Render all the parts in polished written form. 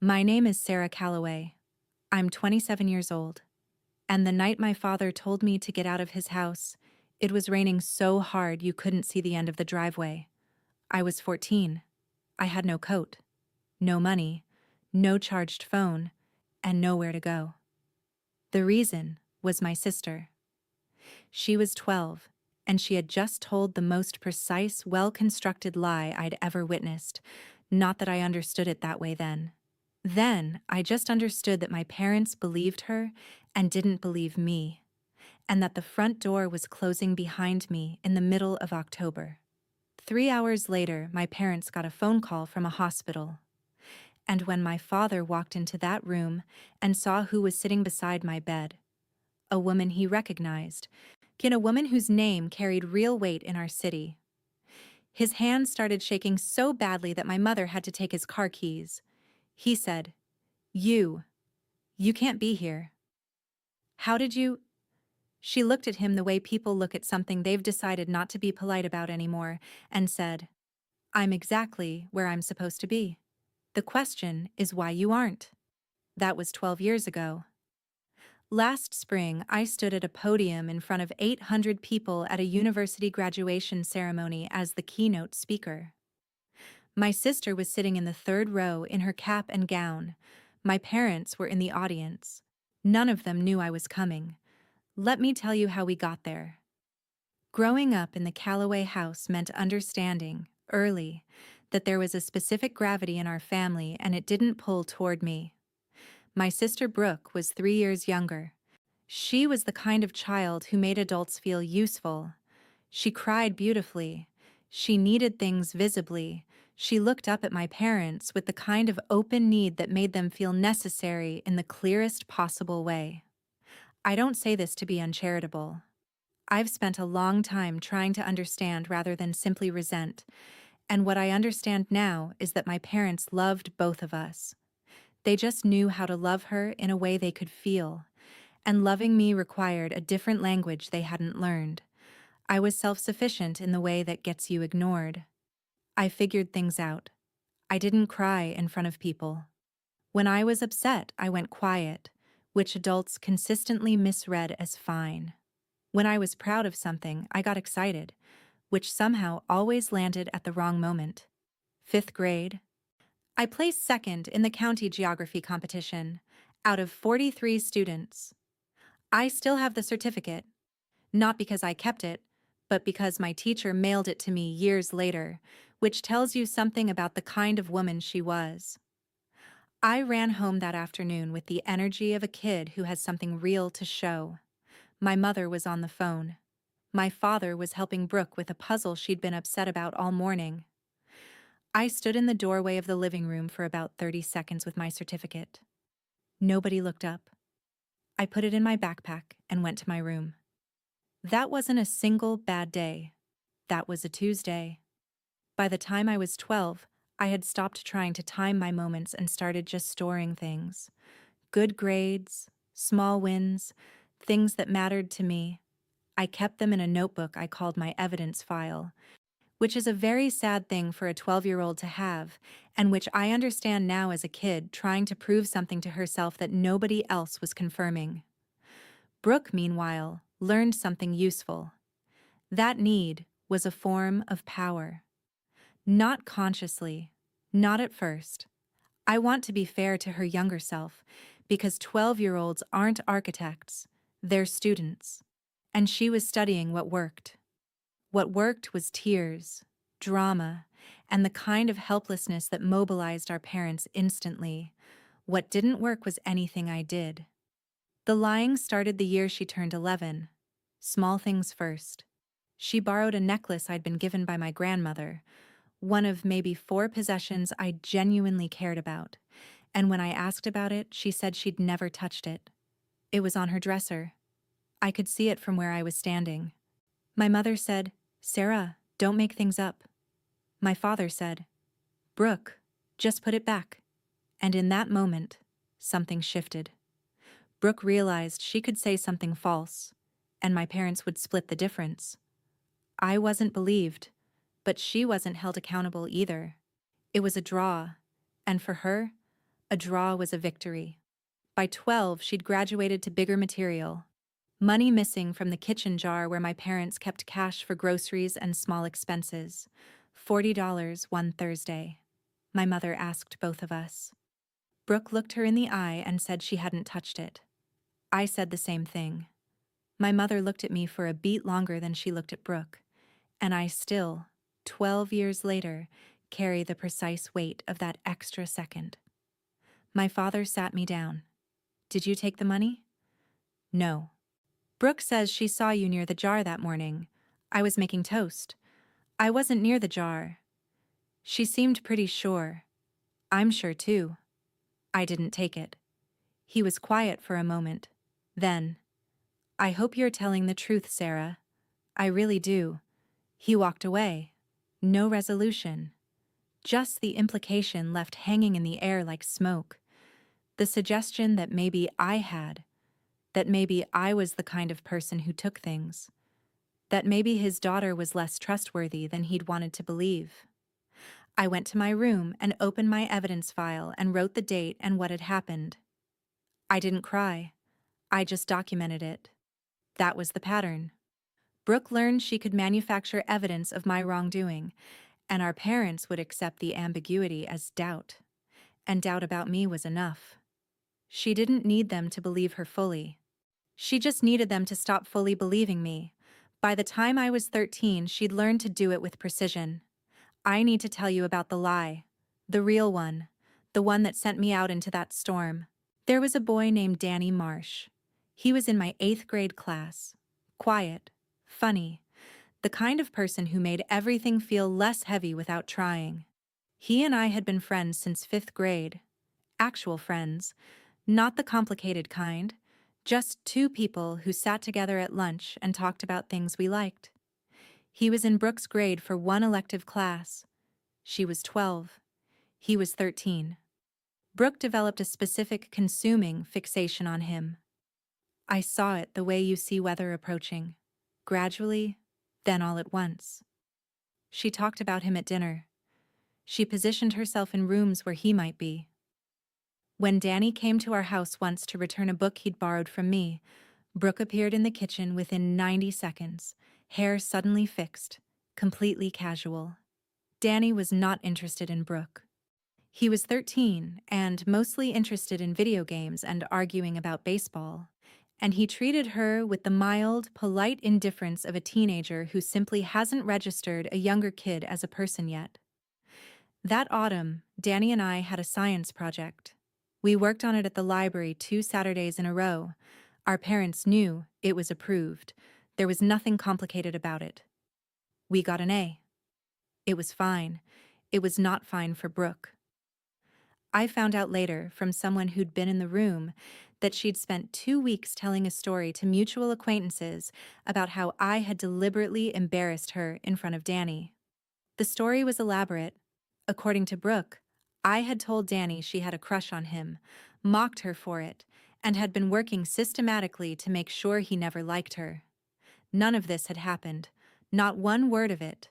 My name is Sera Calloway. I'm 27 years old. And the night my father told me to get out of his house, it was raining so hard you couldn't see the end of the driveway. I was 14. I had no coat, no money, no charged phone, and nowhere to go. The reason was my sister. She was 12, and she had just told the most precise, well-constructed lie I'd ever witnessed. Not that I understood it that way then. Then, I just understood that my parents believed her and didn't believe me, and that the front door was closing behind me in the middle of October. 3 hours later, my parents got a phone call from a hospital. And when my father walked into that room and saw who was sitting beside my bed, a woman he recognized, a woman whose name carried real weight in our city. His hand started shaking so badly that my mother had to take his car keys. He said, You can't be here. How did you? She looked at him the way people look at something they've decided not to be polite about anymore, and said, I'm exactly where I'm supposed to be. The question is why you aren't. That was 12 years ago. Last spring, I stood at a podium in front of 800 people at a university graduation ceremony as the keynote speaker. My sister was sitting in the third row in her cap and gown. My parents were in the audience. None of them knew I was coming. Let me tell you how we got there. Growing up in the Calloway house meant understanding, early, that there was a specific gravity in our family and it didn't pull toward me. My sister Brooke was 3 years younger. She was the kind of child who made adults feel useful. She cried beautifully. She needed things visibly. She looked up at my parents with the kind of open need that made them feel necessary in the clearest possible way. I don't say this to be uncharitable. I've spent a long time trying to understand rather than simply resent, and what I understand now is that my parents loved both of us. They just knew how to love her in a way they could feel, and loving me required a different language they hadn't learned. I was self-sufficient in the way that gets you ignored. I figured things out. I didn't cry in front of people. When I was upset, I went quiet, which adults consistently misread as fine. When I was proud of something, I got excited, which somehow always landed at the wrong moment. 5th grade. I placed second in the county geography competition, out of 43 students. I still have the certificate, not because I kept it, but because my teacher mailed it to me years later, which tells you something about the kind of woman she was. I ran home that afternoon with the energy of a kid who has something real to show. My mother was on the phone. My father was helping Brooke with a puzzle she'd been upset about all morning. I stood in the doorway of the living room for about 30 seconds with my certificate. Nobody looked up. I put it in my backpack and went to my room. That wasn't a single bad day. That was a Tuesday. By the time I was 12, I had stopped trying to time my moments and started just storing things. Good grades, small wins, things that mattered to me. I kept them in a notebook I called my evidence file, which is a very sad thing for a 12-year-old to have, and which I understand now as a kid trying to prove something to herself that nobody else was confirming. Brooke, meanwhile, learned something useful. That need was a form of power. Not consciously, not at first. I want to be fair to her younger self, because 12-year-olds aren't architects, they're students. And she was studying what worked. What worked was tears, drama, and the kind of helplessness that mobilized our parents instantly. What didn't work was anything I did. The lying started the year she turned 11. Small things first. She borrowed a necklace I'd been given by my grandmother, one of maybe 4 possessions I genuinely cared about, and when I asked about it, she said she'd never touched it. It was on her dresser. I could see it from where I was standing. My mother said, "Sera, don't make things up." My father said, "Brooke, just put it back." And in that moment, something shifted. Brooke realized she could say something false, and my parents would split the difference. I wasn't believed, but she wasn't held accountable either. It was a draw, and for her, A draw was a victory. By 12, she'd graduated to bigger material. Money missing from the kitchen jar where my parents kept cash for groceries and small expenses. $40 one Thursday. My mother asked both of us. Brooke looked her in the eye and said she hadn't touched it. I said the same thing. My mother looked at me for a beat longer than she looked at Brooke, and I still, 12 years later, carry the precise weight of that extra second. My father sat me down. Did you take the money? No. Brooke says she saw you near the jar that morning. I was making toast. I wasn't near the jar. She seemed pretty sure. I'm sure too. I didn't take it. He was quiet for a moment. Then, I hope you're telling the truth, Sera. I really do. He walked away. No resolution. Just the implication left hanging in the air like smoke. The suggestion that maybe that maybe I was the kind of person who took things. That maybe his daughter was less trustworthy than he'd wanted to believe. I went to my room and opened my evidence file and wrote the date and what had happened. I didn't cry. I just documented it. That was the pattern. Brooke learned she could manufacture evidence of my wrongdoing, and our parents would accept the ambiguity as doubt. And doubt about me was enough. She didn't need them to believe her fully. She just needed them to stop fully believing me. By the time I was 13, she'd learned to do it with precision. I need to tell you about the lie. The real one. The one that sent me out into that storm. There was a boy named Danny Marsh. He was in my 8th grade class. Quiet. Funny. The kind of person who made everything feel less heavy without trying. He and I had been friends since 5th grade. Actual friends. Not the complicated kind. Just two people who sat together at lunch and talked about things we liked. He was in Brooke's grade for one elective class. She was 12. He was 13. Brooke developed a specific consuming fixation on him. I saw it the way you see weather approaching. Gradually, then all at once. She talked about him at dinner. She positioned herself in rooms where he might be. When Danny came to our house once to return a book he'd borrowed from me, Brooke appeared in the kitchen within 90 seconds, hair suddenly fixed, completely casual. Danny was not interested in Brooke. He was 13 and mostly interested in video games and arguing about baseball, and he treated her with the mild, polite indifference of a teenager who simply hasn't registered a younger kid as a person yet. That autumn, Danny and I had a science project. We worked on it at the library 2 Saturdays in a row. Our parents knew it was approved. There was nothing complicated about it. We got an A. It was fine. It was not fine for Brooke. I found out later from someone who'd been in the room that she'd spent 2 weeks telling a story to mutual acquaintances about how I had deliberately embarrassed her in front of Danny. The story was elaborate. According to Brooke, I had told Danny she had a crush on him, mocked her for it, and had been working systematically to make sure he never liked her. None of this had happened, not one word of it.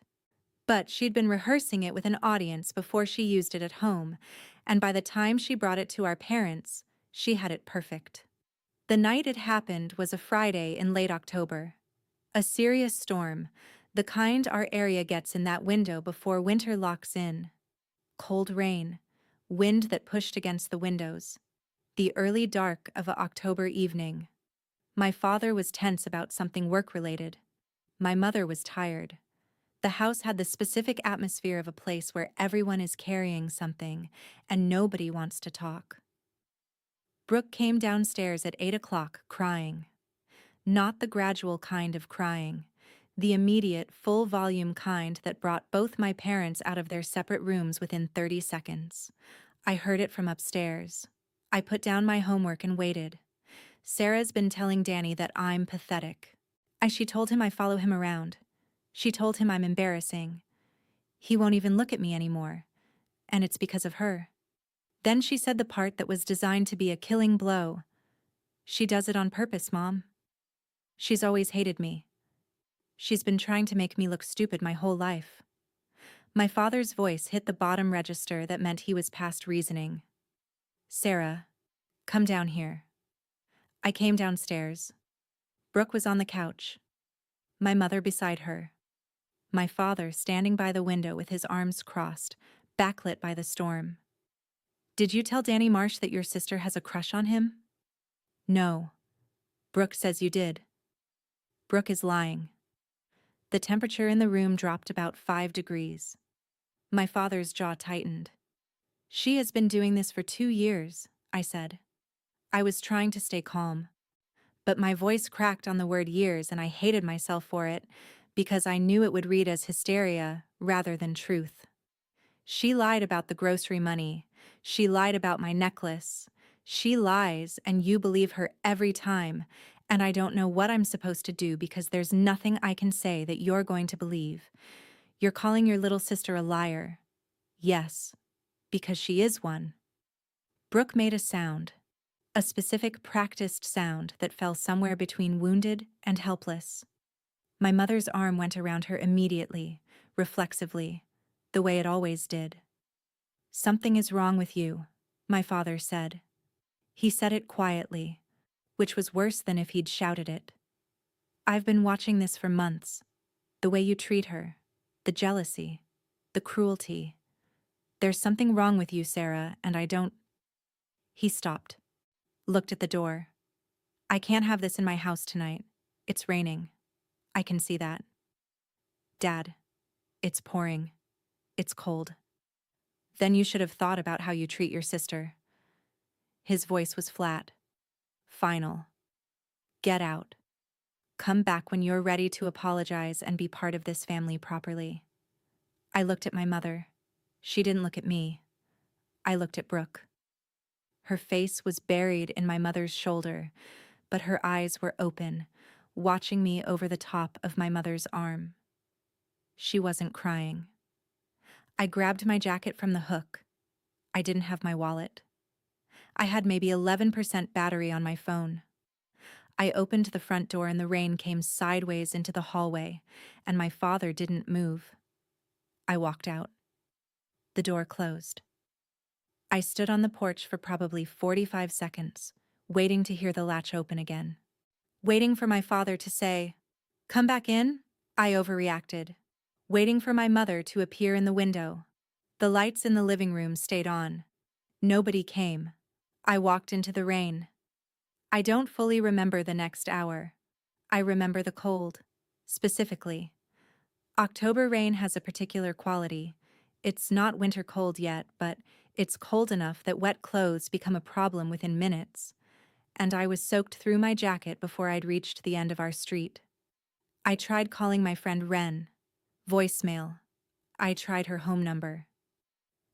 But she'd been rehearsing it with an audience before she used it at home, and by the time she brought it to our parents, she had it perfect. The night it happened was a Friday in late October. A serious storm, the kind our area gets in that window before winter locks in. Cold rain, wind that pushed against the windows. The early dark of an October evening. My father was tense about something work-related. My mother was tired. The house had the specific atmosphere of a place where everyone is carrying something and nobody wants to talk. Brooke came downstairs at 8 o'clock crying. Not the gradual kind of crying, the immediate, full-volume kind that brought both my parents out of their separate rooms within 30 seconds. I heard it from upstairs. I put down my homework and waited. Sera's been telling Danny that I'm pathetic. She told him I follow him around. She told him I'm embarrassing. He won't even look at me anymore. And it's because of her. Then she said the part that was designed to be a killing blow. She does it on purpose, Mom. She's always hated me. She's been trying to make me look stupid my whole life. My father's voice hit the bottom register that meant he was past reasoning. Sera, come down here. I came downstairs. Brooke was on the couch, my mother beside her, my father standing by the window with his arms crossed, backlit by the storm. Did you tell Danny Marsh that your sister has a crush on him? No. Brooke says you did. Brooke is lying. The temperature in the room dropped about 5 degrees. My father's jaw tightened. She has been doing this for 2 years, I said. I was trying to stay calm, but my voice cracked on the word years and I hated myself for it because I knew it would read as hysteria rather than truth. She lied about the grocery money. She lied about my necklace. She lies and you believe her every time, and I don't know what I'm supposed to do because there's nothing I can say that you're going to believe. You're calling your little sister a liar. Yes, because she is one. Brooke made a sound, a specific practiced sound that fell somewhere between wounded and helpless. My mother's arm went around her immediately, reflexively, the way it always did. Something is wrong with you, my father said. He said it quietly, which was worse than if he'd shouted it. I've been watching this for months. The way you treat her, the jealousy, the cruelty. There's something wrong with you, Sera, and I don't... He stopped, looked at the door. I can't have this in my house tonight. It's raining. I can see that. Dad, it's pouring. It's cold. Then you should have thought about how you treat your sister. His voice was flat. Final. Get out. Come back when you're ready to apologize and be part of this family properly. I looked at my mother. She didn't look at me. I looked at Brooke. Her face was buried in my mother's shoulder, but her eyes were open, watching me over the top of my mother's arm. She wasn't crying. I grabbed my jacket from the hook. I didn't have my wallet. I had maybe 11% battery on my phone. I opened the front door and the rain came sideways into the hallway, and my father didn't move. I walked out. The door closed. I stood on the porch for probably 45 seconds, waiting to hear the latch open again. Waiting for my father to say, "Come back in?" I overreacted. Waiting for my mother to appear in the window. The lights in the living room stayed on. Nobody came. I walked into the rain. I don't fully remember the next hour. I remember the cold, specifically. October rain has a particular quality. It's not winter cold yet, but it's cold enough that wet clothes become a problem within minutes. And I was soaked through my jacket before I'd reached the end of our street. I tried calling my friend Wren. Voicemail. I tried her home number.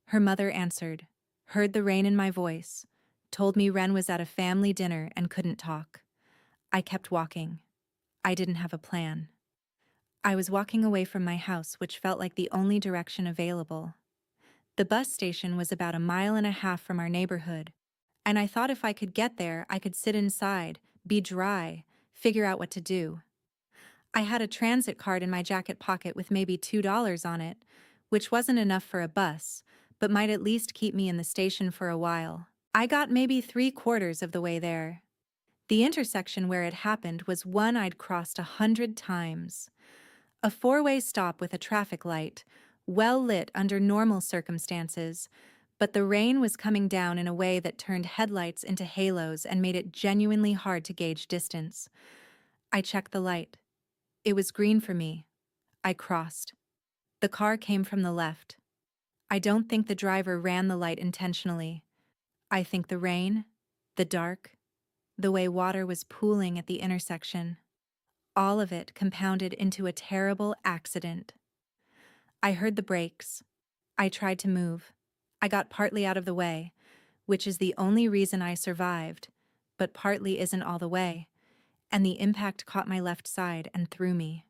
Her mother answered, heard the rain in my voice, told me Wren was at a family dinner and couldn't talk. I kept walking. I didn't have a plan. I was walking away from my house, which felt like the only direction available. The bus station was about 1.5 miles from our neighborhood, and I thought if I could get there, I could sit inside, be dry, figure out what to do. I had a transit card in my jacket pocket with maybe $2 on it, which wasn't enough for a bus, but might at least keep me in the station for a while. I got maybe 3/4 of the way there. The intersection where it happened was one I'd crossed 100 times. A 4-way stop with a traffic light, well lit under normal circumstances, but the rain was coming down in a way that turned headlights into halos and made it genuinely hard to gauge distance. I checked the light. It was green for me. I crossed. The car came from the left. I don't think the driver ran the light intentionally. I think the rain, the dark, the way water was pooling at the intersection, all of it compounded into a terrible accident. I heard the brakes. I tried to move. I got partly out of the way, which is the only reason I survived, but partly isn't all the way, and the impact caught my left side and threw me.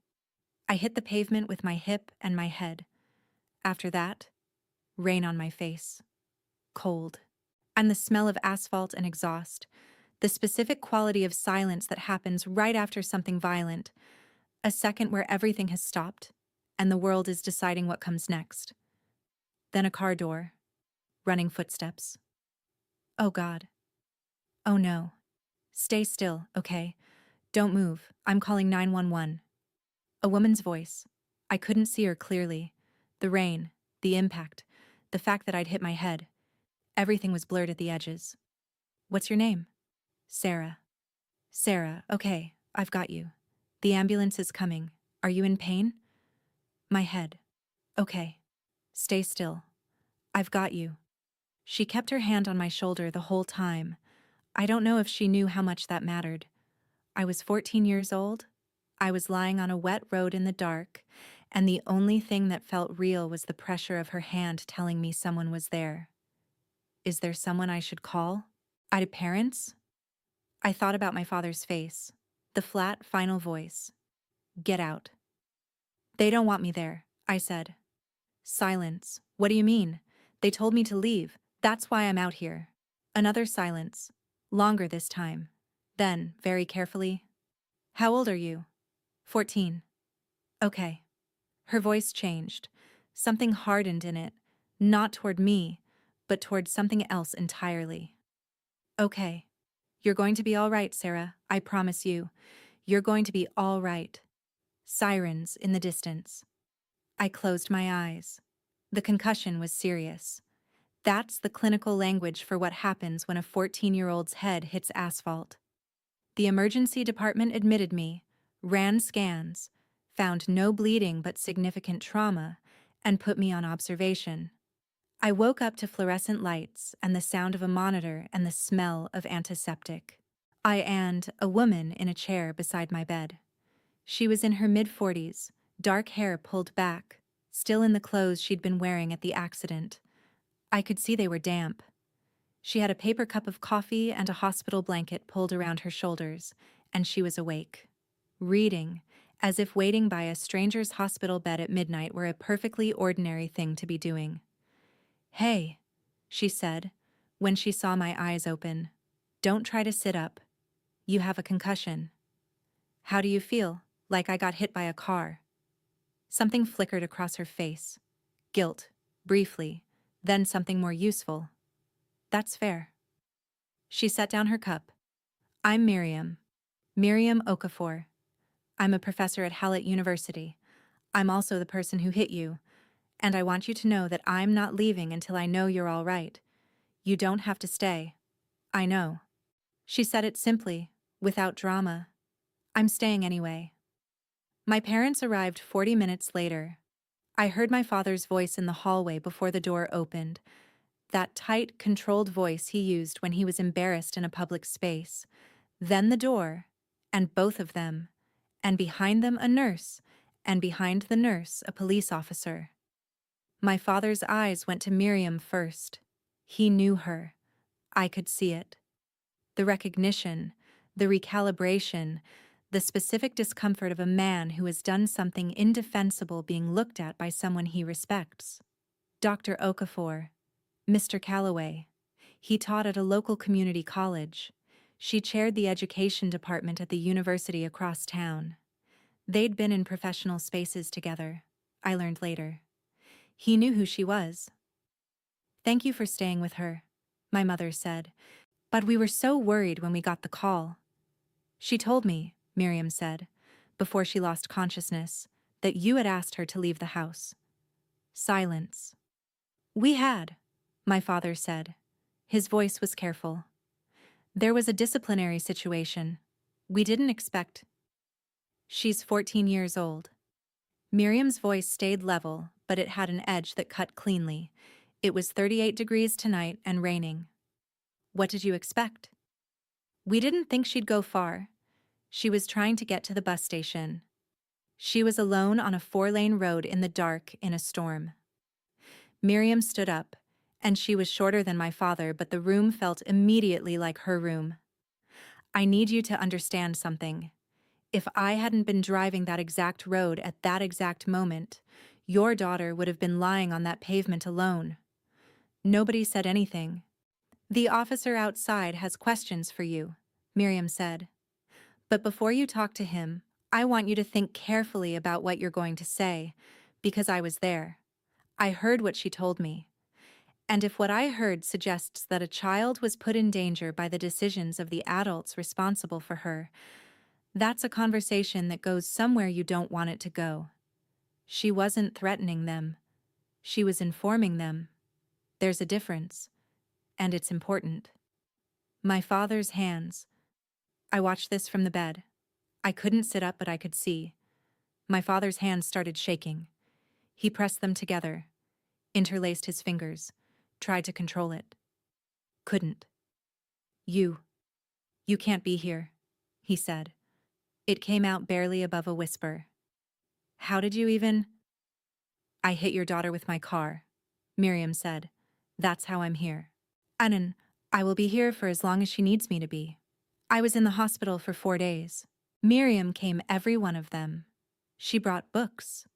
I hit the pavement with my hip and my head. After that, rain on my face. Cold. And the smell of asphalt and exhaust. The specific quality of silence that happens right after something violent. A second where everything has stopped, and the world is deciding what comes next. Then a car door. Running footsteps. Oh God. Oh no. Stay still, okay? Don't move. I'm calling 911. A woman's voice. I couldn't see her clearly. The rain, the impact, the fact that I'd hit my head. Everything was blurred at the edges. What's your name? Sera. Sera, okay, I've got you. The ambulance is coming. Are you in pain? My head. Okay. Stay still. I've got you. She kept her hand on my shoulder the whole time. I don't know if she knew how much that mattered. I was 14 years old. I was lying on a wet road in the dark, and the only thing that felt real was the pressure of her hand telling me someone was there. Is there someone I should call? I'd parents? I thought about my father's face. The flat, final voice. Get out. They don't want me there, I said. Silence. What do you mean? They told me to leave. That's why I'm out here. Another silence. Longer this time. Then, very carefully. How old are you? 14. Okay. Her voice changed. Something hardened in it, not toward me, but toward something else entirely. Okay. You're going to be all right, Sera. I promise you. You're going to be all right. Sirens in the distance. I closed my eyes. The concussion was serious. That's the clinical language for what happens when a 14-year-old's head hits asphalt. The emergency department admitted me, ran scans, found no bleeding but significant trauma, and put me on observation. I woke up to fluorescent lights and the sound of a monitor and the smell of antiseptic. I and a woman in a chair beside my bed. She was in her mid-40s, dark hair pulled back, still in the clothes she'd been wearing at the accident. I could see they were damp. She had a paper cup of coffee and a hospital blanket pulled around her shoulders, and she was awake. Reading, as if waiting by a stranger's hospital bed at midnight were a perfectly ordinary thing to be doing. Hey, she said, when she saw my eyes open. Don't try to sit up. You have a concussion. How do you feel? Like I got hit by a car. Something flickered across her face. Guilt, briefly, then something more useful. That's fair. She set down her cup. I'm Miriam. Miriam Okafor. I'm a professor at Hallett University. I'm also the person who hit you, and I want you to know that I'm not leaving until I know you're all right. You don't have to stay. I know. She said it simply, without drama. I'm staying anyway. My parents arrived 40 minutes later. I heard my father's voice in the hallway before the door opened, that tight, controlled voice he used when he was embarrassed in a public space. Then the door, and both of them, and behind them a nurse, and behind the nurse a police officer. My father's eyes went to Miriam first. He knew her. I could see it. The recognition, the recalibration, the specific discomfort of a man who has done something indefensible being looked at by someone he respects. Dr. Okafor, Mr. Calloway. He taught at a local community college. She chaired the education department at the university across town. They'd been in professional spaces together, I learned later. He knew who she was. Thank you for staying with her, my mother said. But we were so worried when we got the call. She told me, Miriam said, before she lost consciousness, that you had asked her to leave the house. Silence. We had, my father said. His voice was careful. There was a disciplinary situation. We didn't expect. She's 14 years old. Miriam's voice stayed level, but it had an edge that cut cleanly. It was 38 degrees tonight and raining. What did you expect? We didn't think she'd go far. She was trying to get to the bus station. She was alone on a 4-lane road in the dark in a storm. Miriam stood up, and she was shorter than my father, but the room felt immediately like her room. I need you to understand something. If I hadn't been driving that exact road at that exact moment, your daughter would have been lying on that pavement alone. Nobody said anything. The officer outside has questions for you, Miriam said. But before you talk to him, I want you to think carefully about what you're going to say, because I was there. I heard what she told me. And if what I heard suggests that a child was put in danger by the decisions of the adults responsible for her, that's a conversation that goes somewhere you don't want it to go. She wasn't threatening them. She was informing them. There's a difference, and it's important. My father's hands. I watched this from the bed. I couldn't sit up, but I could see. My father's hands started shaking. He pressed them together, interlaced his fingers, tried to control it. Couldn't. You can't be here, he said. It came out barely above a whisper. How did you even? I hit your daughter with my car, Miriam said. That's how I'm here. Anan, I will be here for as long as she needs me to be. I was in the hospital for 4 days. Miriam came every one of them. She brought books.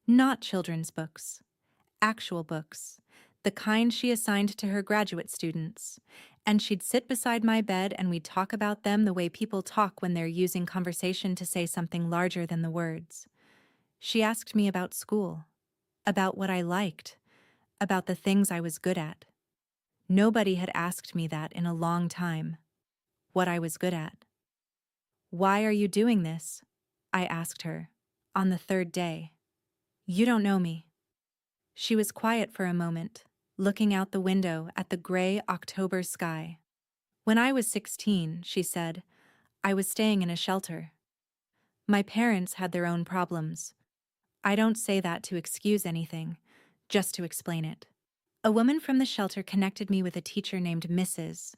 Not children's books. Actual books. The kind she assigned to her graduate students. And she'd sit beside my bed and we'd talk about them the way people talk when they're using conversation to say something larger than the words. She asked me about school. About what I liked. About the things I was good at. Nobody had asked me that in a long time. What I was good at. Why are you doing this? I asked her, on the 3rd day. You don't know me. She was quiet for a moment, looking out the window at the gray October sky. When I was 16, she said, I was staying in a shelter. My parents had their own problems. I don't say that to excuse anything, just to explain it. A woman from the shelter connected me with a teacher named Mrs.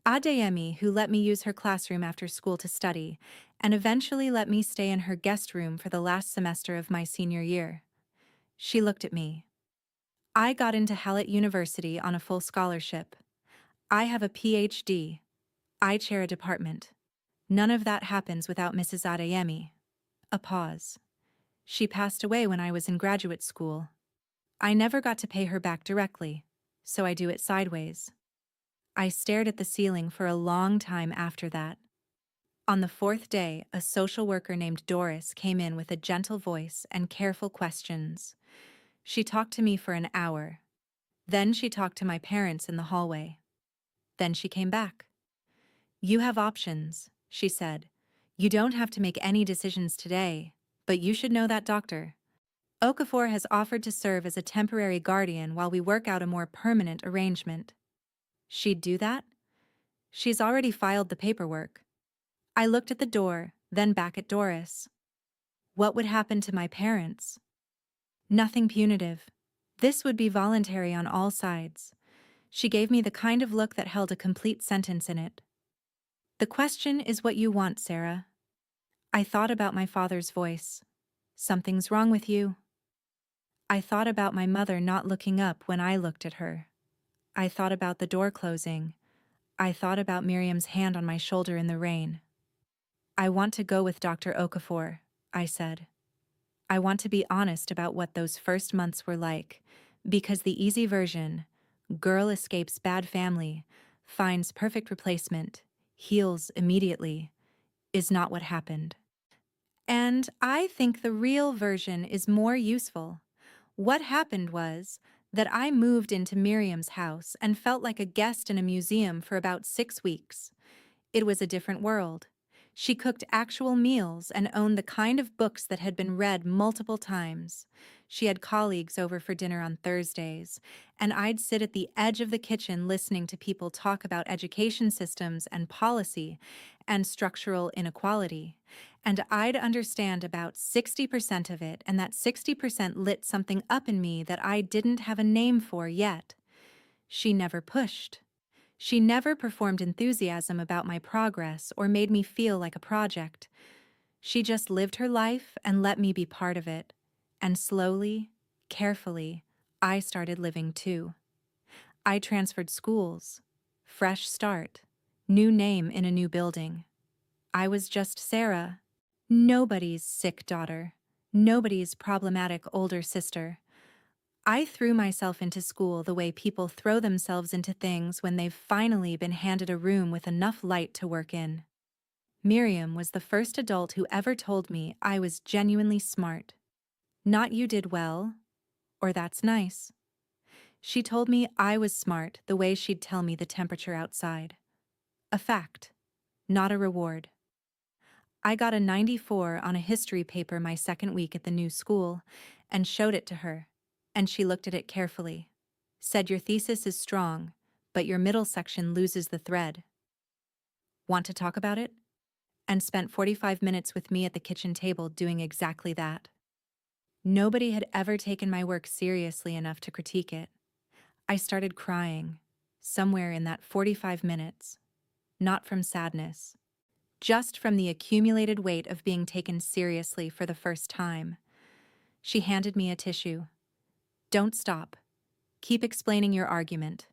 Adeyemi, who let me use her classroom after school to study, and eventually let me stay in her guest room for the last semester of my senior year. She looked at me. I got into Hallett University on a full scholarship. I have a PhD. I chair a department. None of that happens without Mrs. Adeyemi. A pause. She passed away when I was in graduate school. I never got to pay her back directly, so I do it sideways. I stared at the ceiling for a long time after that. On the 4th day, a social worker named Doris came in with a gentle voice and careful questions. She talked to me for an hour. Then she talked to my parents in the hallway. Then she came back. You have options, she said. You don't have to make any decisions today, but you should know that doctor. Okafor has offered to serve as a temporary guardian while we work out a more permanent arrangement. She'd do that? She's already filed the paperwork. I looked at the door, then back at Doris. What would happen to my parents? Nothing punitive. This would be voluntary on all sides. She gave me the kind of look that held a complete sentence in it. The question is what you want, Sera. I thought about my father's voice. Something's wrong with you. I thought about my mother not looking up when I looked at her. I thought about the door closing. I thought about Miriam's hand on my shoulder in the rain. I want to go with Dr. Okafor, I said. I want to be honest about what those first months were like, because the easy version, girl escapes bad family, finds perfect replacement, heals immediately, is not what happened. And I think the real version is more useful. What happened was that I moved into Miriam's house and felt like a guest in a museum for about 6 weeks. It was a different world. She cooked actual meals and owned the kind of books that had been read multiple times. She had colleagues over for dinner on Thursdays, and I'd sit at the edge of the kitchen listening to people talk about education systems and policy and structural inequality. And I'd understand about 60% of it, and that 60% lit something up in me that I didn't have a name for yet. She never pushed. She never performed enthusiasm about my progress or made me feel like a project. She just lived her life and let me be part of it. And slowly, carefully, I started living too. I transferred schools. Fresh start. New name in a new building. I was just Sera. Nobody's sick daughter. Nobody's problematic older sister. I threw myself into school the way people throw themselves into things when they've finally been handed a room with enough light to work in. Miriam was the first adult who ever told me I was genuinely smart. Not you did well, or that's nice. She told me I was smart the way she'd tell me the temperature outside. A fact, not a reward. I got a 94 on a history paper my second week at the new school and showed it to her, and she looked at it carefully. Said your thesis is strong, but your middle section loses the thread. Want to talk about it? And spent 45 minutes with me at the kitchen table doing exactly that. Nobody had ever taken my work seriously enough to critique it. I started crying, somewhere in that 45 minutes, not from sadness, just from the accumulated weight of being taken seriously for the first time. She handed me a tissue. Don't stop. Keep explaining your argument.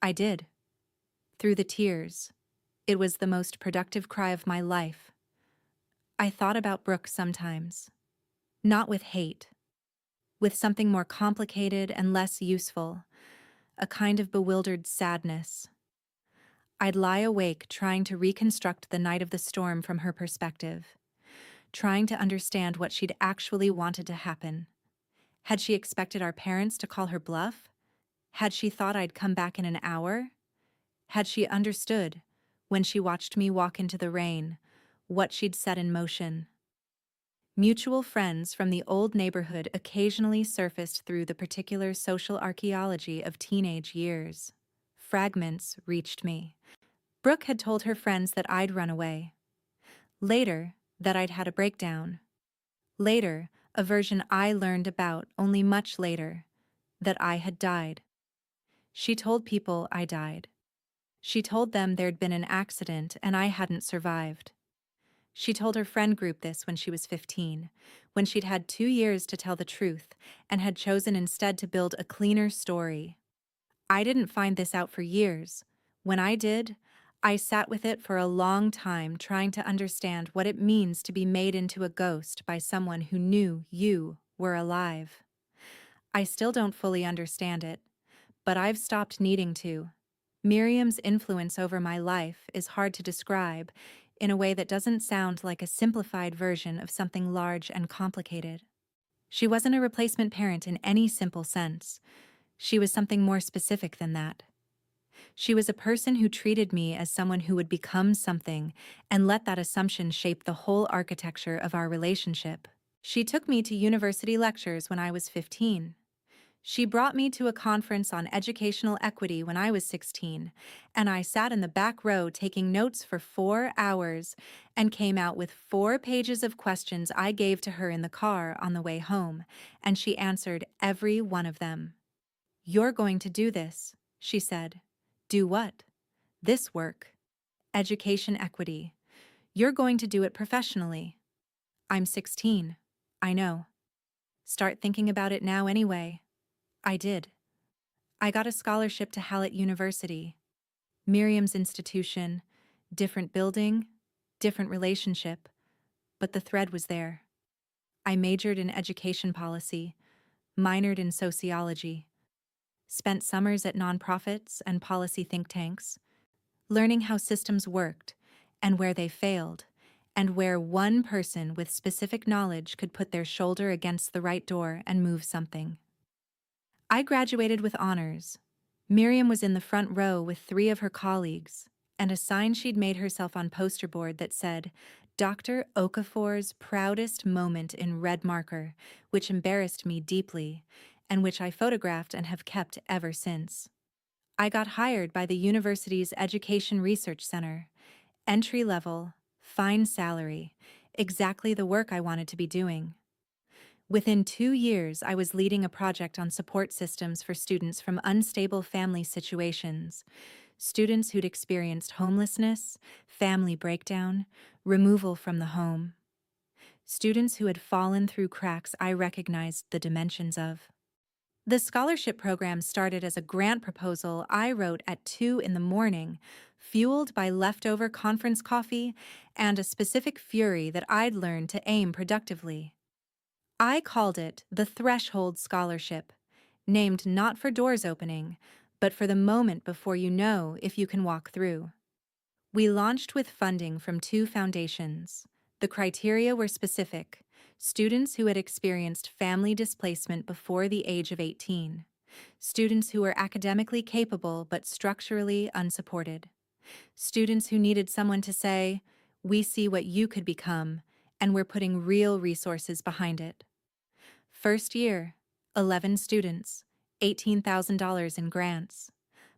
I did. Through the tears. It was the most productive cry of my life. I thought about Brooke sometimes. Not with hate. With something more complicated and less useful. A kind of bewildered sadness. I'd lie awake trying to reconstruct the night of the storm from her perspective. Trying to understand what she'd actually wanted to happen. Had she expected our parents to call her bluff? Had she thought I'd come back in an hour? Had she understood, when she watched me walk into the rain, what she'd set in motion? Mutual friends from the old neighborhood occasionally surfaced through the particular social archaeology of teenage years. Fragments reached me. Brooke had told her friends that I'd run away. Later, that I'd had a breakdown. Later, a version I learned about only much later, that I had died. She told people I died. She told them there'd been an accident and I hadn't survived. She told her friend group this when she was 15, when she'd had 2 years to tell the truth and had chosen instead to build a cleaner story. I didn't find this out for years. When I did, I sat with it for a long time trying to understand what it means to be made into a ghost by someone who knew you were alive. I still don't fully understand it, but I've stopped needing to. Miriam's influence over my life is hard to describe in a way that doesn't sound like a simplified version of something large and complicated. She wasn't a replacement parent in any simple sense. She was something more specific than that. She was a person who treated me as someone who would become something and let that assumption shape the whole architecture of our relationship. She took me to university lectures when I was 15. She brought me to a conference on educational equity when I was 16, and I sat in the back row taking notes for 4 hours and came out with 4 pages of questions I gave to her in the car on the way home, and she answered every one of them. "You're going to do this," she said. "Do what?" "This work. Education equity. You're going to do it professionally." I'm 16. I know. Start thinking about it now anyway. I did. I got a scholarship to Hallett University. Miriam's institution, different building, different relationship, but the thread was there. I majored in education policy, minored in sociology, spent summers at nonprofits and policy think tanks, learning how systems worked and where they failed, and where one person with specific knowledge could put their shoulder against the right door and move something. I graduated with honors. Miriam was in the front row with 3 of her colleagues, and a sign she'd made herself on poster board that said, "Dr. Okafor's proudest moment," in red marker, which embarrassed me deeply, and which I photographed and have kept ever since. I got hired by the university's Education Research Center. Entry level, fine salary, exactly the work I wanted to be doing. Within 2 years, I was leading a project on support systems for students from unstable family situations, students who'd experienced homelessness, family breakdown, removal from the home, students who had fallen through cracks I recognized the dimensions of. The scholarship program started as a grant proposal I wrote at 2 in the morning, fueled by leftover conference coffee and a specific fury that I'd learned to aim productively. I called it the Threshold Scholarship, named not for doors opening, but for the moment before you know if you can walk through. We launched with funding from 2 foundations. The criteria were specific: students who had experienced family displacement before the age of 18, Students who were academically capable but structurally unsupported. Students who needed someone to say, "We see what you could become, and we're putting real resources behind it." First year, 11 students, $18,000 in grants.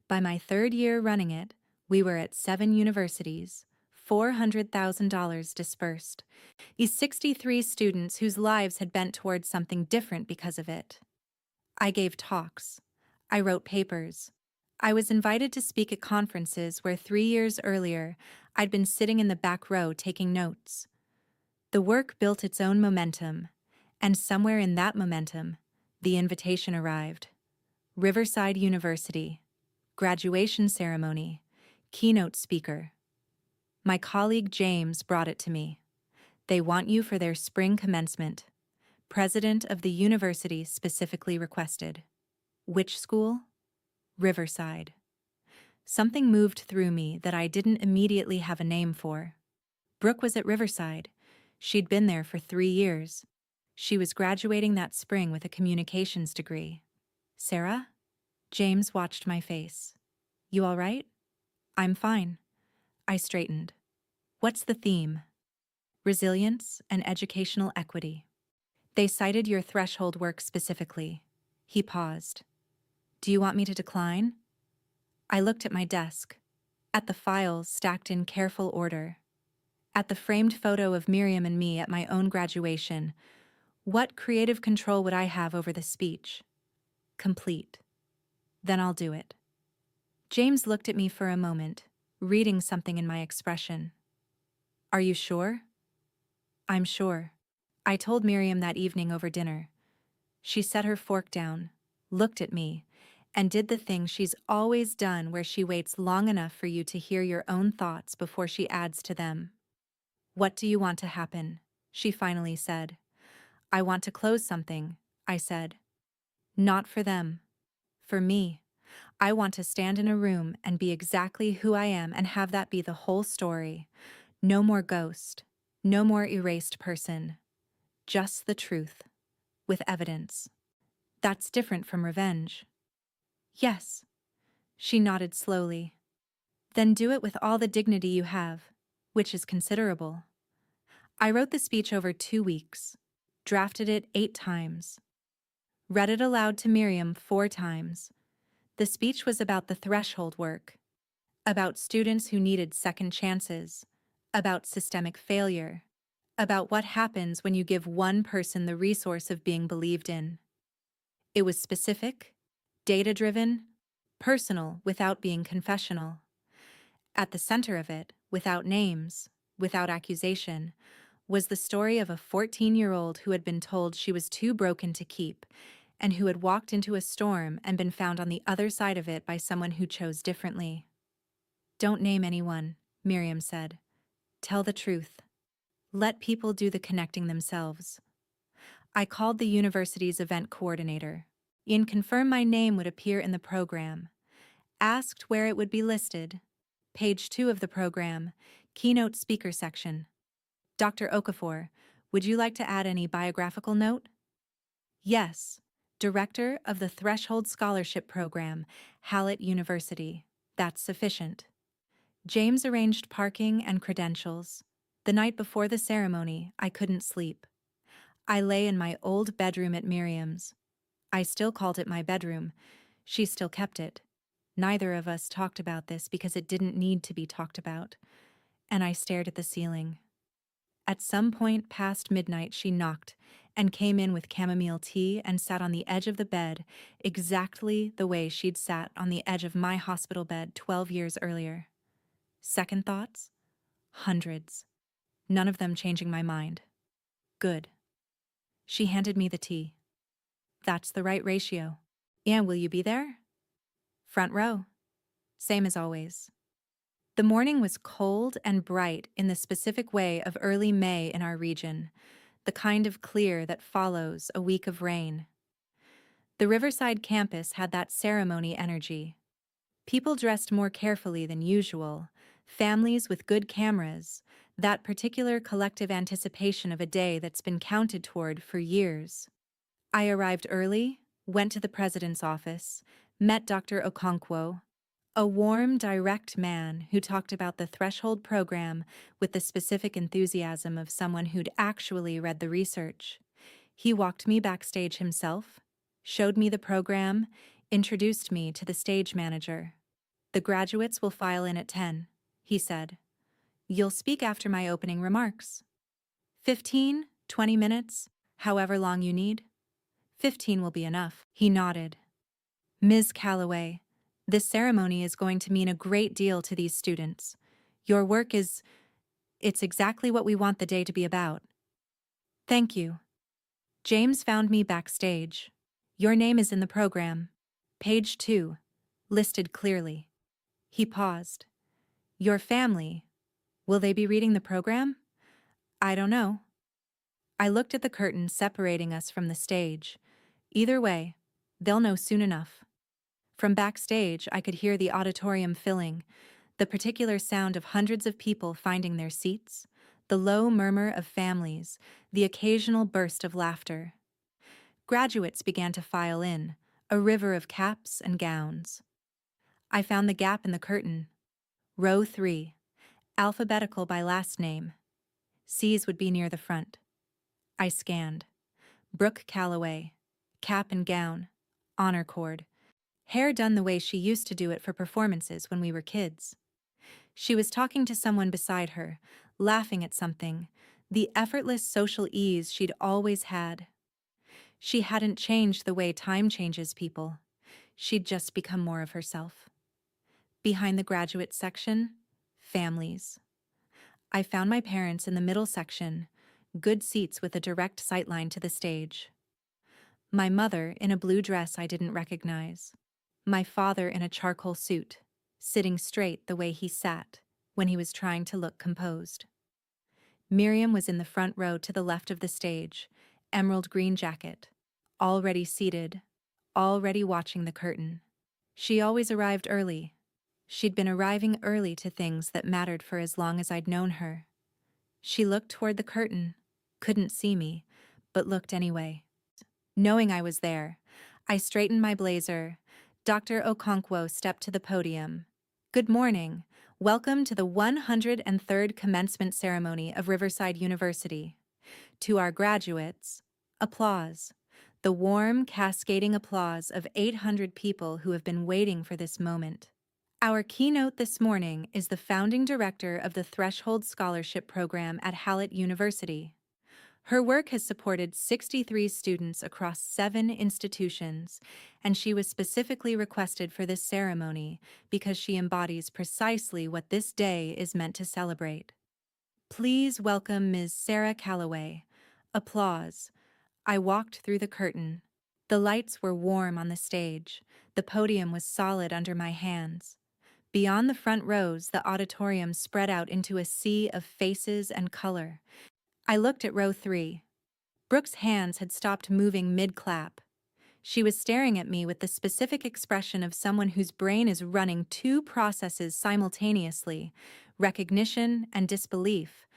By my third year running it, we were at 7 universities, $400,000 dispersed. These 63 students whose lives had bent towards something different because of it. I gave talks. I wrote papers. I was invited to speak at conferences where 3 years earlier I'd been sitting in the back row taking notes. The work built its own momentum, and somewhere in that momentum, the invitation arrived. Riverside University, graduation ceremony, keynote speaker. My colleague James brought it to me. They want you for their spring commencement. President of the university specifically requested. Which school? Riverside. Something moved through me that I didn't immediately have a name for. Brooke was at Riverside. She'd been there for 3 years. She was graduating that spring with a communications degree. Sera? James watched my face. You all right? I'm fine. I straightened. What's the theme? Resilience and educational equity. They cited your threshold work specifically. He paused. Do you want me to decline? I looked at my desk, at the files stacked in careful order, at the framed photo of Miriam and me at my own graduation. What creative control would I have over the speech? Complete. Then I'll do it. James looked at me for a moment, reading something in my expression. Are you sure? I'm sure. I told Miriam that evening over dinner. She set her fork down, looked at me, and did the thing she's always done where she waits long enough for you to hear your own thoughts before she adds to them. What do you want to happen? She finally said. I want to close something, I said. Not for them. For me. I want to stand in a room and be exactly who I am and have that be the whole story. No more ghost. No more erased person. Just the truth. With evidence. That's different from revenge. Yes. She nodded slowly. Then do it with all the dignity you have, which is considerable. I wrote the speech over 2 weeks, drafted it 8 times, read it aloud to Miriam 4 times. The speech was about the threshold work, about students who needed second chances, about systemic failure, about what happens when you give one person the resource of being believed in. It was specific, data-driven, personal without being confessional. At the center of it, without names, without accusation, was the story of a 14-year-old who had been told she was too broken to keep, and who had walked into a storm and been found on the other side of it by someone who chose differently. Don't name anyone, Miriam said. Tell the truth. Let people do the connecting themselves. I called the university's event coordinator. Ian confirmed my name would appear in the program. Asked where it would be listed. Page 2 of the program, Keynote speaker section. Dr. Okafor, would you like to add any biographical note? Yes. Director of the Threshold Scholarship Program, Hallett University. That's sufficient. James arranged parking and credentials. The night before the ceremony, I couldn't sleep. I lay in my old bedroom at Miriam's. I still called it my bedroom. She still kept it. Neither of us talked about this because it didn't need to be talked about. And I stared at the ceiling. At some point past midnight, she knocked and came in with chamomile tea and sat on the edge of the bed exactly the way she'd sat on the edge of my hospital bed 12 years earlier. Second thoughts? Hundreds. None of them changing my mind. Good. She handed me the tea. That's the right ratio. And will you be there? Front row. Same as always. The morning was cold and bright in the specific way of early May in our region, the kind of clear that follows a week of rain. The Riverside campus had that ceremony energy. People dressed more carefully than usual, families with good cameras, that particular collective anticipation of a day that's been counted toward for years. I arrived early, went to the president's office, met Dr. Okonkwo, a warm, direct man who talked about the threshold program with the specific enthusiasm of someone who'd actually read the research. He walked me backstage himself, showed me the program, introduced me to the stage manager. "The graduates will file in at 10, he said. "You'll speak after my opening remarks. 15, 20 minutes, however long you need." 15 will be enough, he nodded. "Ms. Calloway, this ceremony is going to mean a great deal to these students. Your work it's exactly what we want the day to be about." "Thank you." James found me backstage. "Your name is in the program. Page 2, listed clearly." He paused. "Your family, will they be reading the program?" "I don't know." I looked at the curtain separating us from the stage. Either way, they'll know soon enough. From backstage, I could hear the auditorium filling, the particular sound of hundreds of people finding their seats, the low murmur of families, the occasional burst of laughter. Graduates began to file in, a river of caps and gowns. I found the gap in the curtain. Row 3, alphabetical by last name. C's would be near the front. I scanned. Brooke Calloway, cap and gown, honor cord, hair done the way she used to do it for performances when we were kids. She was talking to someone beside her, laughing at something, the effortless social ease she'd always had. She hadn't changed the way time changes people. She'd just become more of herself. Behind the graduate section, families. I found my parents in the middle section, good seats with a direct sightline to the stage. My mother in a blue dress I didn't recognize. My father in a charcoal suit, sitting straight the way he sat when he was trying to look composed. Miriam was in the front row to the left of the stage, emerald green jacket, already seated, already watching the curtain. She always arrived early. She'd been arriving early to things that mattered for as long as I'd known her. She looked toward the curtain, couldn't see me, but looked anyway. Knowing I was there, I straightened my blazer. Dr. Okonkwo stepped to the podium. "Good morning. Welcome to the 103rd commencement ceremony of Riverside University. To our graduates," applause. The warm, cascading applause of 800 people who have been waiting for this moment. Our keynote this morning is the founding director of the Threshold Scholarship Program at Hallett University. Her work has supported 63 students across 7 institutions, and she was specifically requested for this ceremony because she embodies precisely what this day is meant to celebrate. Please welcome Ms. Sera Calloway. Applause. I walked through the curtain. The lights were warm on the stage. The podium was solid under my hands. Beyond the front rows, the auditorium spread out into a sea of faces and color. I looked at row 3. Brooke's hands had stopped moving mid-clap. She was staring at me with the specific expression of someone whose brain is running 2 processes simultaneously, recognition and disbelief.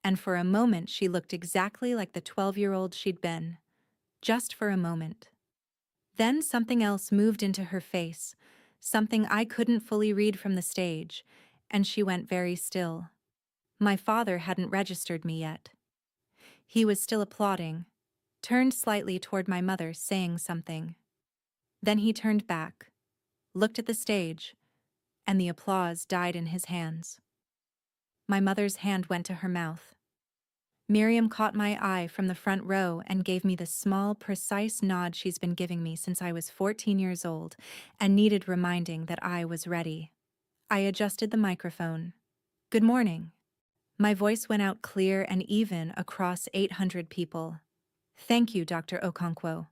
And for a moment she looked exactly like the 12-year-old she'd been. Just for a moment. Then something else moved into her face, something I couldn't fully read from the stage, and she went very still. My father hadn't registered me yet. He was still applauding, turned slightly toward my mother, saying something. Then he turned back, looked at the stage, and the applause died in his hands. My mother's hand went to her mouth. Miriam caught my eye from the front row and gave me the small, precise nod she's been giving me since I was 14 years old and needed reminding that I was ready. I adjusted the microphone. "Good morning." My voice went out clear and even across 800 people. "Thank you, Dr. Okonkwo.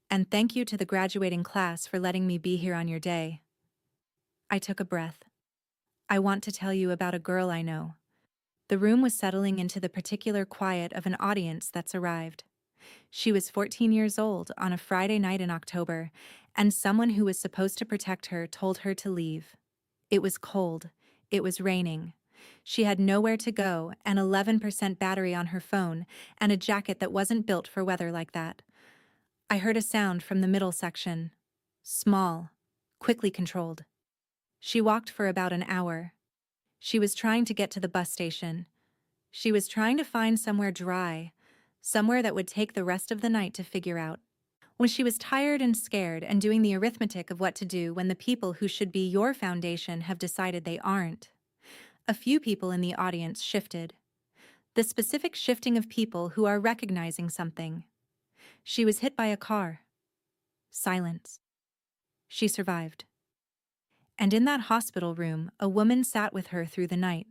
And thank you to the graduating class for letting me be here on your day." I took a breath. "I want to tell you about a girl I know." The room was settling into the particular quiet of an audience that's arrived. She was 14 years old on a Friday night in October, and someone who was supposed to protect her told her to leave. It was cold. It was raining. She had nowhere to go, an 11% battery on her phone, and a jacket that wasn't built for weather like that. I heard a sound from the middle section. Small, quickly controlled. She walked for about an hour. She was trying to get to the bus station. She was trying to find somewhere dry, somewhere that would take the rest of the night to figure out. When she was tired and scared and doing the arithmetic of what to do when the people who should be your foundation have decided they aren't. A few people in the audience shifted. The specific shifting of people who are recognizing something. She was hit by a car. Silence. She survived. And in that hospital room, a woman sat with her through the night.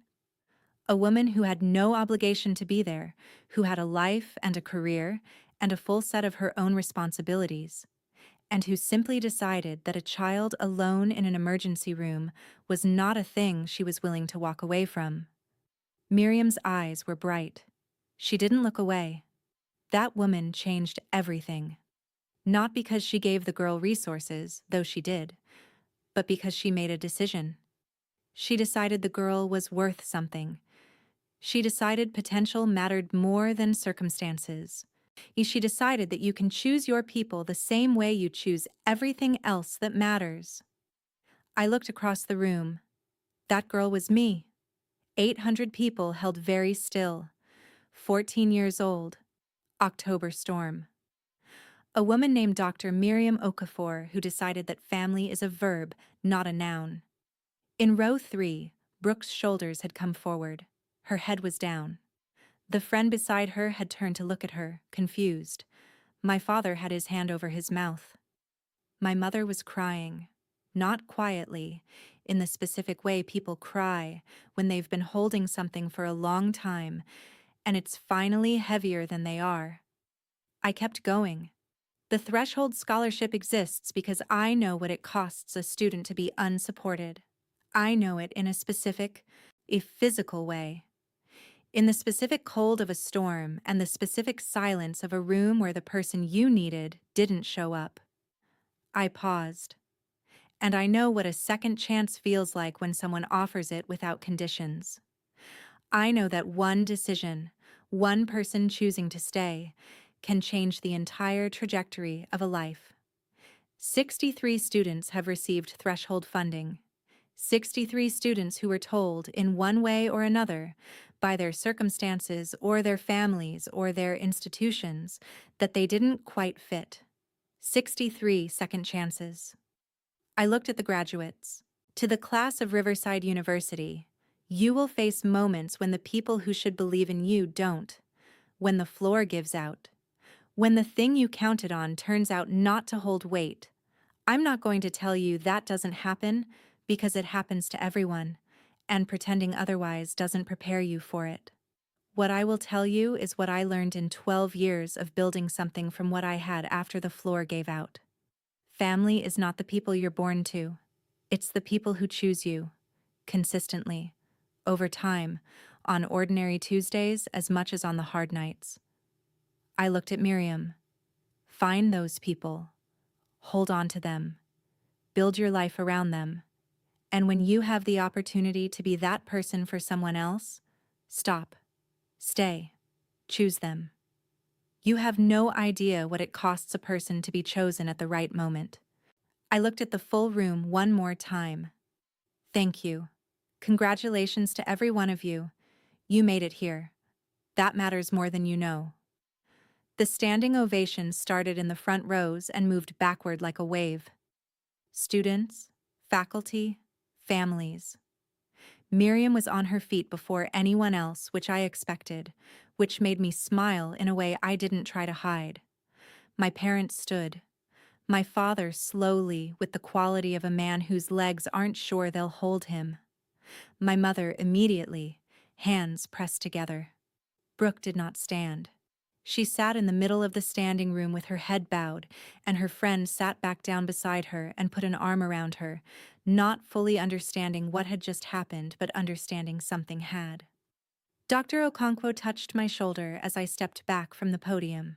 A woman who had no obligation to be there, who had a life and a career and a full set of her own responsibilities, and who simply decided that a child alone in an emergency room was not a thing she was willing to walk away from. Miriam's eyes were bright. She didn't look away. That woman changed everything. Not because she gave the girl resources, though she did, but because she made a decision. She decided the girl was worth something. She decided potential mattered more than circumstances. She decided that you can choose your people the same way you choose everything else that matters. I looked across the room. That girl was me. 800 people held very still. 14 years old. October storm. A woman named Dr. Miriam Okafor who decided that family is a verb, not a noun. In row 3, Brooke's shoulders had come forward. Her head was down. The friend beside her had turned to look at her, confused. My father had his hand over his mouth. My mother was crying. Not quietly, in the specific way people cry when they've been holding something for a long time, and it's finally heavier than they are. I kept going. The threshold scholarship exists because I know what it costs a student to be unsupported. I know it in a specific, a physical way. In the specific cold of a storm and the specific silence of a room where the person you needed didn't show up. I paused. And I know what a second chance feels like when someone offers it without conditions. I know that one decision, one person choosing to stay, can change the entire trajectory of a life. 63 students have received threshold funding. 63 students who were told, in one way or another, by their circumstances or their families or their institutions, that they didn't quite fit. 63 second chances. I looked at the graduates. To the class of Riverside University, you will face moments when the people who should believe in you don't, when the floor gives out, when the thing you counted on turns out not to hold weight. I'm not going to tell you that doesn't happen because it happens to everyone, and pretending otherwise doesn't prepare you for it. What I will tell you is what I learned in 12 years of building something from what I had after the floor gave out. Family is not the people you're born to. It's the people who choose you, consistently, over time, on ordinary Tuesdays as much as on the hard nights. I looked at Miriam. Find those people. Hold on to them. Build your life around them. And when you have the opportunity to be that person for someone else, stop. Stay. Choose them. You have no idea what it costs a person to be chosen at the right moment. I looked at the full room one more time. Thank you. Congratulations to every one of you. You made it here. That matters more than you know. The standing ovation started in the front rows and moved backward like a wave. Students, faculty, families. Miriam was on her feet before anyone else, which I expected, which made me smile in a way I didn't try to hide. My parents stood. My father slowly, with the quality of a man whose legs aren't sure they'll hold him. My mother immediately, hands pressed together. Brooke did not stand. She sat in the middle of the standing room with her head bowed, and her friend sat back down beside her and put an arm around her, not fully understanding what had just happened, but understanding something had. Dr. Okonkwo touched my shoulder as I stepped back from the podium.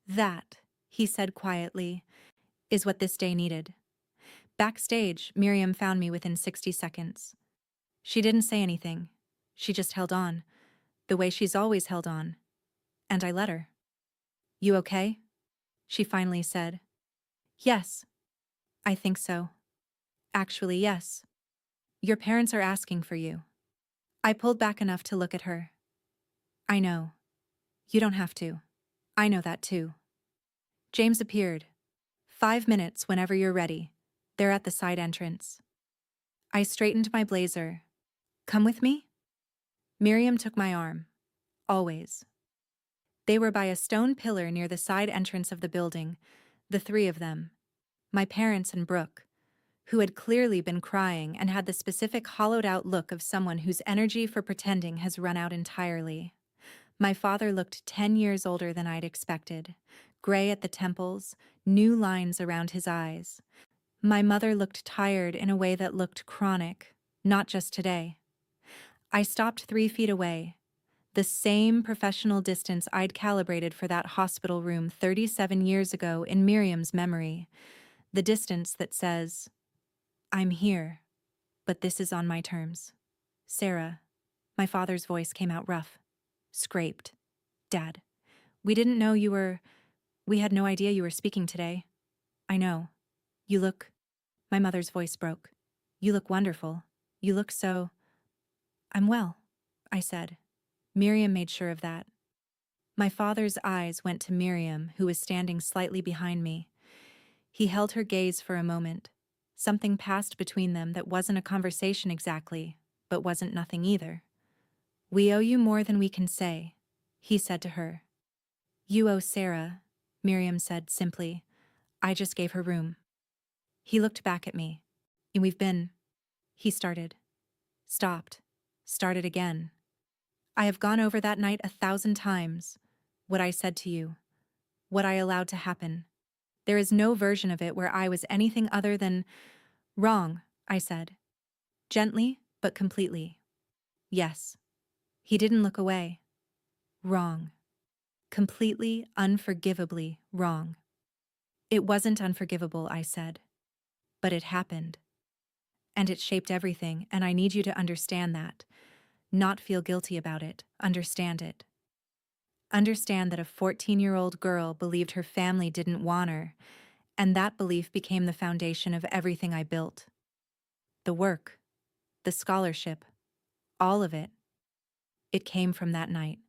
That, he said quietly, is what this day needed. Backstage, Miriam found me within 60 seconds. She didn't say anything. She just held on, the way she's always held on. And I let her. You okay? she finally said. Yes, I think so. Actually, yes. Your parents are asking for you. I pulled back enough to look at her. I know. You don't have to. I know that too. James appeared. 5 minutes whenever you're ready. They're at the side entrance. I straightened my blazer. Come with me? Miriam took my arm. Always. They were by a stone pillar near the side entrance of the building, the three of them. My parents and Brooke, who had clearly been crying and had the specific hollowed-out look of someone whose energy for pretending has run out entirely. My father looked 10 years older than I'd expected, gray at the temples, new lines around his eyes. My mother looked tired in a way that looked chronic, not just today. I stopped 3 feet away, the same professional distance I'd calibrated for that hospital room 37 years ago in Miriam's memory, the distance that says, I'm here, but this is on my terms. Sera, my father's voice came out rough, scraped. Dad, we didn't know we had no idea you were speaking today. I know. You look, my mother's voice broke. You look wonderful. You look so. I'm well, I said. Miriam made sure of that. My father's eyes went to Miriam, who was standing slightly behind me. He held her gaze for a moment. Something passed between them that wasn't a conversation exactly, but wasn't nothing either. We owe you more than we can say, he said to her. You owe Sera, Miriam said simply. I just gave her room. He looked back at me. We've been, he started. Stopped. Started again. I have gone over that night 1,000 times. What I said to you. What I allowed to happen. There is no version of it where I was anything other than wrong, I said. Gently, but completely. Yes. He didn't look away. Wrong. Completely, unforgivably wrong. It wasn't unforgivable, I said. But it happened. And it shaped everything, and I need you to understand that. Not feel guilty about it. Understand it. Understand that a 14-year-old girl believed her family didn't want her, and that belief became the foundation of everything I built. The work, the scholarship, all of it. It came from that night.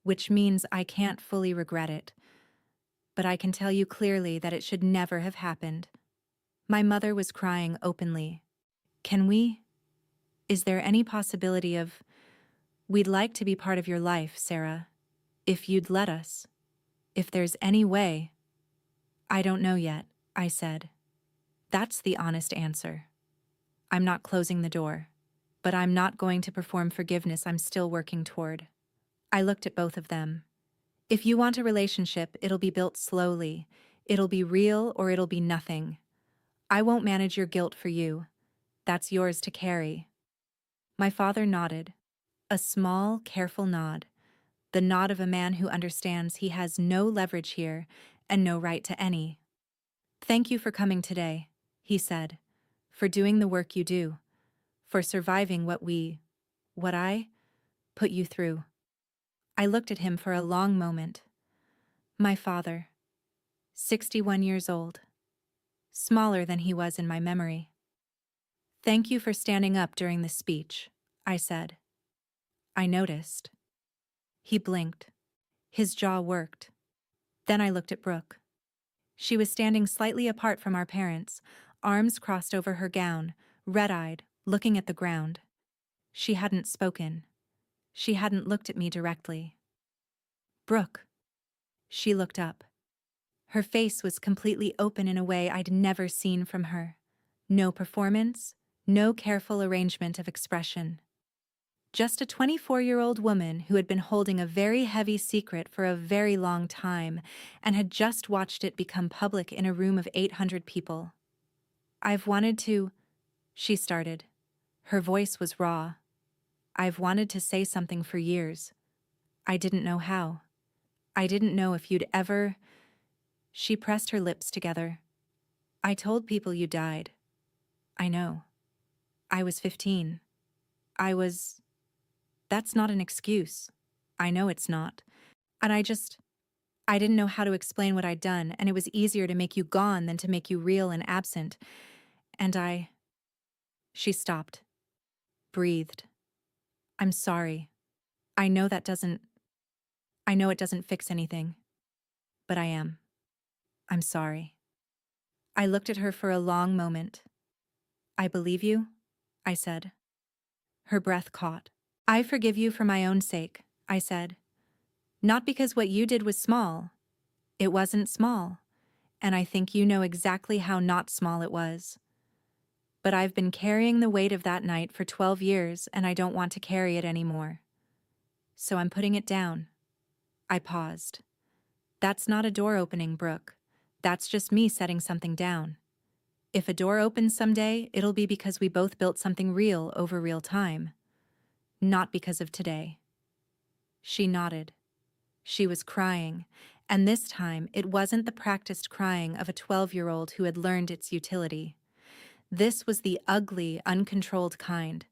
Which means I can't fully regret it, but I can tell you clearly that it should never have happened. My mother was crying openly. Is there any possibility of, we'd like to be part of your life, Sera, if you'd let us, if there's any way. I don't know yet, I said. That's the honest answer. I'm not closing the door, but I'm not going to perform forgiveness I'm still working toward. I looked at both of them. If you want a relationship, it'll be built slowly. It'll be real or it'll be nothing. I won't manage your guilt for you. That's yours to carry. My father nodded. A small, careful nod. The nod of a man who understands he has no leverage here and no right to any. Thank you for coming today, he said. For doing the work you do. For surviving what I put you through. I looked at him for a long moment. My father. 61 years old. Smaller than he was in my memory. Thank you for standing up during the speech, I said. I noticed. He blinked. His jaw worked. Then I looked at Brooke. She was standing slightly apart from our parents, arms crossed over her gown, red-eyed, looking at the ground. She hadn't spoken. She hadn't looked at me directly. Brooke. She looked up. Her face was completely open in a way I'd never seen from her. No performance, no careful arrangement of expression. Just a 24-year-old woman who had been holding a very heavy secret for a very long time and had just watched it become public in a room of 800 people. I've wanted to, she started. Her voice was raw. I've wanted to say something for years. I didn't know how. I didn't know if you'd ever. She pressed her lips together. I told people you died. I know. I was 15. That's not an excuse. I know it's not. And I didn't know how to explain what I'd done, and it was easier to make you gone than to make you real and absent. And I. She stopped, breathed. I'm sorry. I know that doesn't. I know it doesn't fix anything. But I am. I'm sorry. I looked at her for a long moment. I believe you, I said. Her breath caught. I forgive you for my own sake, I said. Not because what you did was small. It wasn't small, and I think you know exactly how not small it was. But I've been carrying the weight of that night for 12 years, and I don't want to carry it anymore. So I'm putting it down. I paused. That's not a door opening, Brooke. That's just me setting something down. If a door opens someday, it'll be because we both built something real over real time. Not because of today. She nodded. She was crying, and this time it wasn't the practiced crying of a 12-year-old who had learned its utility. This was the ugly, uncontrolled kind,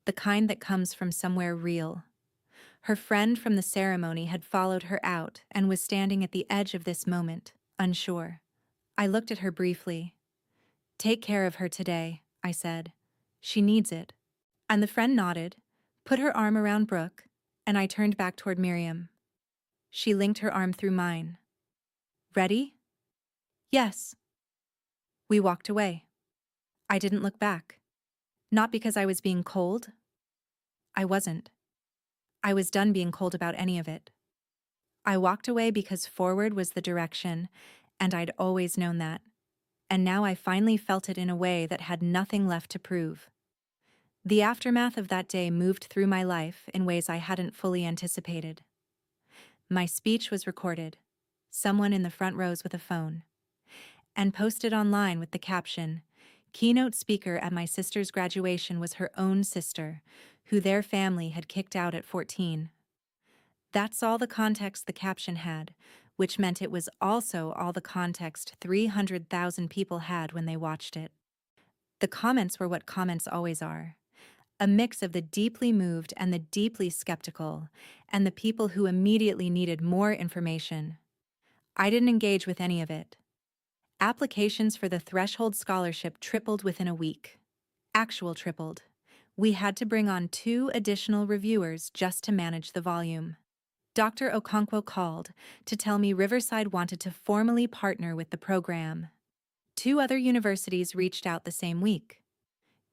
the kind that comes from somewhere real. Her friend from the ceremony had followed her out and was standing at the edge of this moment, unsure. I looked at her briefly. Take care of her today, I said. She needs it. And the friend nodded, put her arm around Brooke, and I turned back toward Miriam. She linked her arm through mine. Ready? Yes. We walked away. I didn't look back. Not because I was being cold. I wasn't. I was done being cold about any of it. I walked away because forward was the direction, and I'd always known that. And now I finally felt it in a way that had nothing left to prove. The aftermath of that day moved through my life in ways I hadn't fully anticipated. My speech was recorded, someone in the front rows with a phone, and posted online with the caption, Keynote speaker at my sister's graduation was her own sister, who their family had kicked out at 14. That's all the context the caption had, which meant it was also all the context 300,000 people had when they watched it. The comments were what comments always are. A mix of the deeply moved and the deeply skeptical, and the people who immediately needed more information. I didn't engage with any of it. Applications for the Threshold Scholarship tripled within a week. Actual tripled. We had to bring on 2 additional reviewers just to manage the volume. Dr. Okonkwo called to tell me Riverside wanted to formally partner with the program. 2 other universities reached out the same week.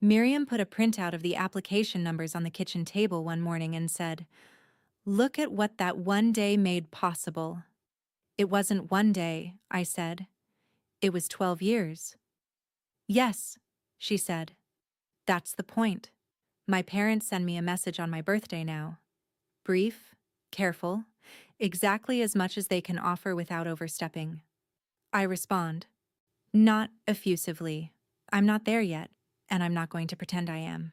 Miriam put a printout of the application numbers on the kitchen table one morning and said, "Look at what that one day made possible." It wasn't one day, I said. It was 12 years. Yes, she said. That's the point. My parents send me a message on my birthday now. Brief, careful, exactly as much as they can offer without overstepping. I respond. Not effusively. I'm not there yet, and I'm not going to pretend I am.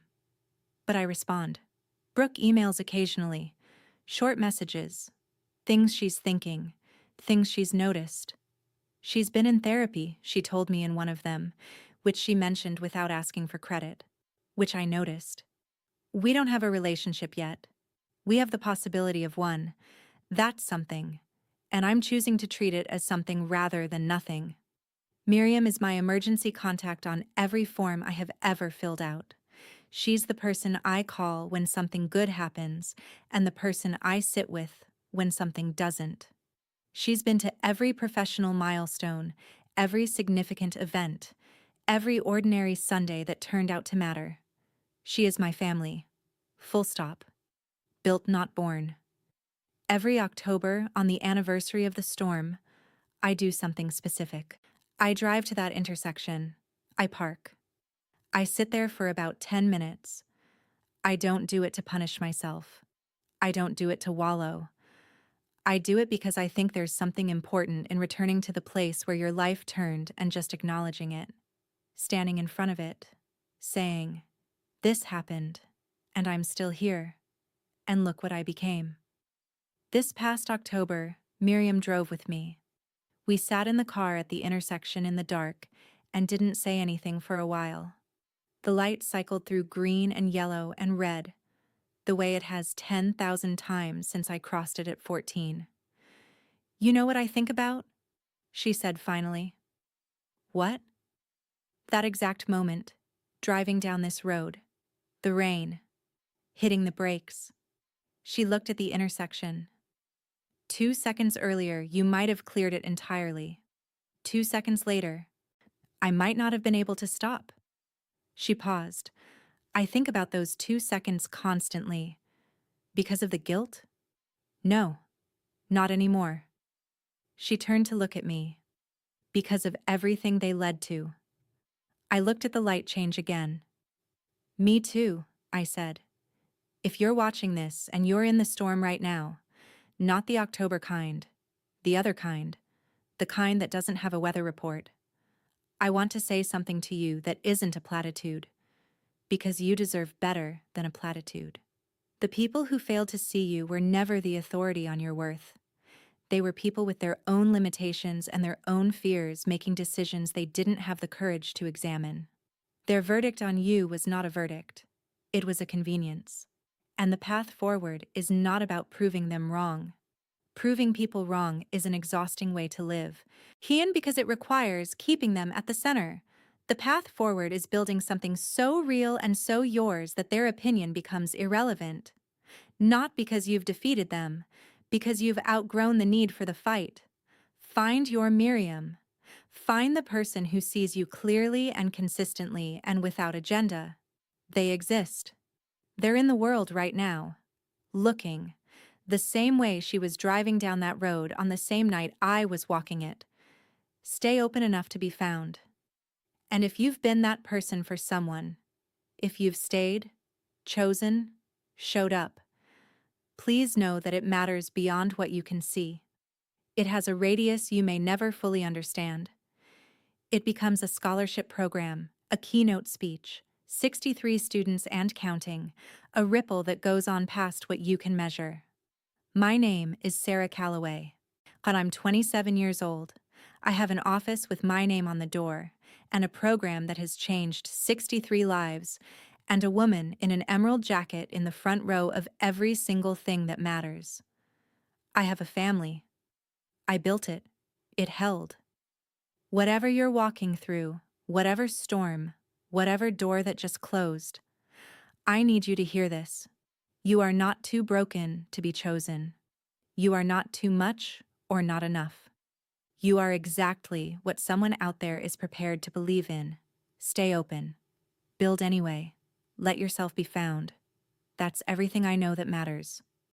But I respond. Brooke emails occasionally, short messages, things she's thinking, things she's noticed. She's been in therapy, she told me in one of them, which she mentioned without asking for credit, which I noticed. We don't have a relationship yet. We have the possibility of one. That's something. And I'm choosing to treat it as something rather than nothing. Miriam is my emergency contact on every form I have ever filled out. She's the person I call when something good happens, and the person I sit with when something doesn't. She's been to every professional milestone, every significant event, every ordinary Sunday that turned out to matter. She is my family. Full stop. Built, not born. Every October, on the anniversary of the storm, I do something specific. I drive to that intersection. I park. I sit there for about 10 minutes. I don't do it to punish myself. I don't do it to wallow. I do it because I think there's something important in returning to the place where your life turned and just acknowledging it. Standing in front of it. Saying, this happened, and I'm still here. And look what I became. This past October, Miriam drove with me. We sat in the car at the intersection in the dark and didn't say anything for a while. The light cycled through green and yellow and red, the way it has 10,000 times since I crossed it at 14. You know what I think about? She said finally. What? That exact moment, driving down this road, the rain, hitting the brakes. She looked at the intersection. 2 seconds earlier, you might have cleared it entirely. 2 seconds later, I might not have been able to stop. She paused. I think about those 2 seconds constantly. Because of the guilt? No, not anymore. She turned to look at me. Because of everything they led to. I looked at the light change again. Me too, I said. If you're watching this and you're in the storm right now, not the October kind, the other kind, the kind that doesn't have a weather report, I want to say something to you that isn't a platitude, because you deserve better than a platitude. The people who failed to see you were never the authority on your worth. They were people with their own limitations and their own fears making decisions they didn't have the courage to examine. Their verdict on you was not a verdict. It was a convenience. And the path forward is not about proving them wrong. Proving people wrong is an exhausting way to live, and because it requires keeping them at the center. The path forward is building something so real and so yours that their opinion becomes irrelevant. Not because you've defeated them, because you've outgrown the need for the fight. Find your Miriam. Find the person who sees you clearly and consistently and without agenda. They exist. They're in the world right now, looking, the same way she was driving down that road on the same night I was walking it. Stay open enough to be found. And if you've been that person for someone, if you've stayed, chosen, showed up, please know that it matters beyond what you can see. It has a radius you may never fully understand. It becomes a scholarship program, a keynote speech, 63 students and counting, a ripple that goes on past what you can measure. My name is Sera Calloway, and I'm 27 years old. I have an office with my name on the door, and a program that has changed 63 lives, and a woman in an emerald jacket in the front row of every single thing that matters. I have a family. I built it. It held. Whatever you're walking through, whatever storm, whatever door that just closed, I need you to hear this. You are not too broken to be chosen. You are not too much or not enough. You are exactly what someone out there is prepared to believe in. Stay open. Build anyway. Let yourself be found. That's everything I know that matters.